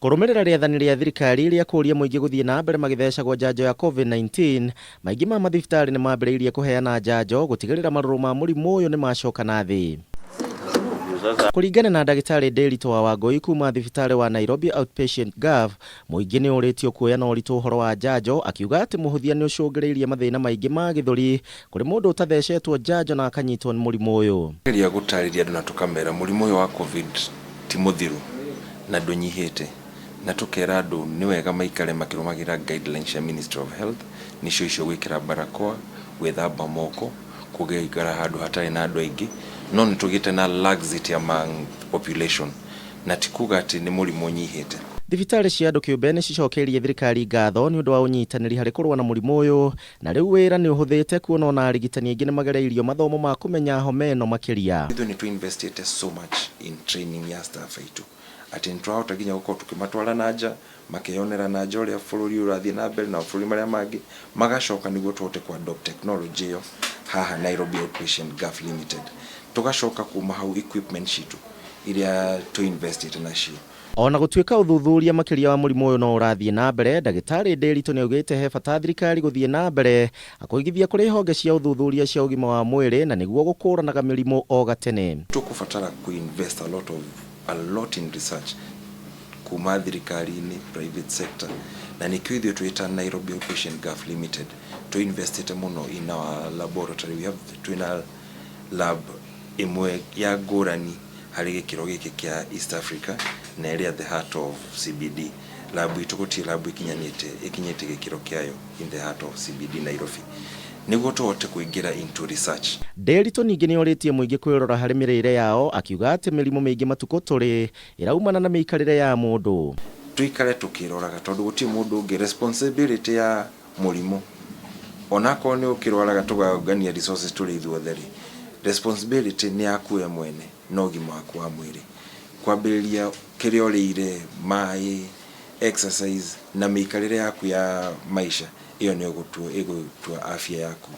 Kũrũmĩrĩra rĩathani rĩa thirikari rĩa kũũria mũingĩ gũthiĩ na mbere magĩthecagwo njanjo ya COVID-19, maingĩ ma mathibitarĩ nĩ mambĩrĩirie kũheana njanjo gũtigĩrĩra marũrũ ma mũrimũ ũyũ nĩ macoka na thĩ. Kũringana na ndagĩtarĩ Ndĩritũ wa Wangũi kuma thibitarĩ wa Nairobi Outpatient Gov, mũingĩ nĩ ũrĩtio kuoya na ũritũ ũhoro wa njanjo, akiuga atĩ mũhũthia nĩ ũcũngĩrĩirie mathĩna maingĩ ma gĩthũri kũrĩ mũndũ ũtathecetwo njanjo na akanyitwo nĩ mũrimũ ũyũ. Kĩrĩa gũtarĩria andũ na tũkamera mũrimũ ũyũ wa COVID ti mũthiru na ndũnyihĩte, na tukera andũ nĩ wega maikare makĩrũmagĩrĩra guidelines cia Ministry of Health, nicio icio gwĩkĩra barakoa, gwĩthamba moko, kũgeikara handũ hatarĩ na andũ aingĩ, no nĩ tũgĩte na laxity among population na ti kuga atĩ nĩ mũrimũ ũnyihĩte. Thibitarĩ cia andũ kĩũmbe nĩ cicokeirie thirikari ngatho nĩ ũndũ wa ũnyitanĩri harĩ kũrũa na mũrimũ ũyũ, na rĩu wĩra nĩ ũhũthĩte kuona ona arigitani aingĩ nĩ magereirio mathomo ma kũmenya homa ĩno makĩria. Ithuĩ nĩ tũinvestĩte so much in training ya staff aitũ atĩ nĩ tũrahota nginya gũkorwo tũkĩmatwara na nja makeyonera na nja ũrĩa bũrũri ũrathiĩ na mbere na bũrũri marĩa mangĩ, magacoka nĩguo tũhote kũ-adopt technology ĩyo haha Nairobi Outpatient Gov Limited. Tũgacoka kuma hau equipment citũ iria tũinvestĩte nacio. Ona gũtuĩka ũthuthuria makĩria wa mũrimũ ũyũ no ũrathiĩ na mbere, ndagĩtarĩ Ndĩritũ nĩ augĩte he bata thirikari gũthiĩ na mbere akũigithia kũrĩ honge cia ũthuthuria cia ũgima wa mwĩrĩ na nĩguo gũkũranaga mĩrimũ o gatene. Tũkũbatara ku-invest a lot in research kuma thirikari-inĩ, private sector, na nĩkĩo ithuĩ twĩta Nairobi Outpatient Gov Limited tũinvestĩte mũno in our laboratory. Twĩna lab ĩmwe ya ngũrani harĩ gĩkĩro gĩkĩ kĩa East Africa na ĩrĩa the heart of CBD. Labu itũ gũtirĩ labu ikinyĩte gĩkĩro kĩayo in the heart of CBD Nairobi, nĩguo tũhote kũingĩra into research. Ndĩritũ ningĩ nĩ orĩtie mũingĩ kwĩrora harĩ mĩrĩĩre yao, akiuga atĩ mĩrimũ mĩingĩ matukũ tũrĩ ĩraumana na mĩikarĩre ya mũndũ. Tuikare tukĩroraga tondũ gũtirĩ mũndũ ũngĩ responsibility ya mũrimũ. Onakorwo nĩ ũkĩrwaraga tũgaũngania resources tũrĩ ithuothe, responsibility nĩ yaku we mwene na ũgima waku wa mwĩrĩ. Kwambĩrĩria kĩrĩa ũrĩire, maĩ, exercise na mĩikarĩre yaku ya maisha, ĩyo nĩ ĩgũtua afya yaku.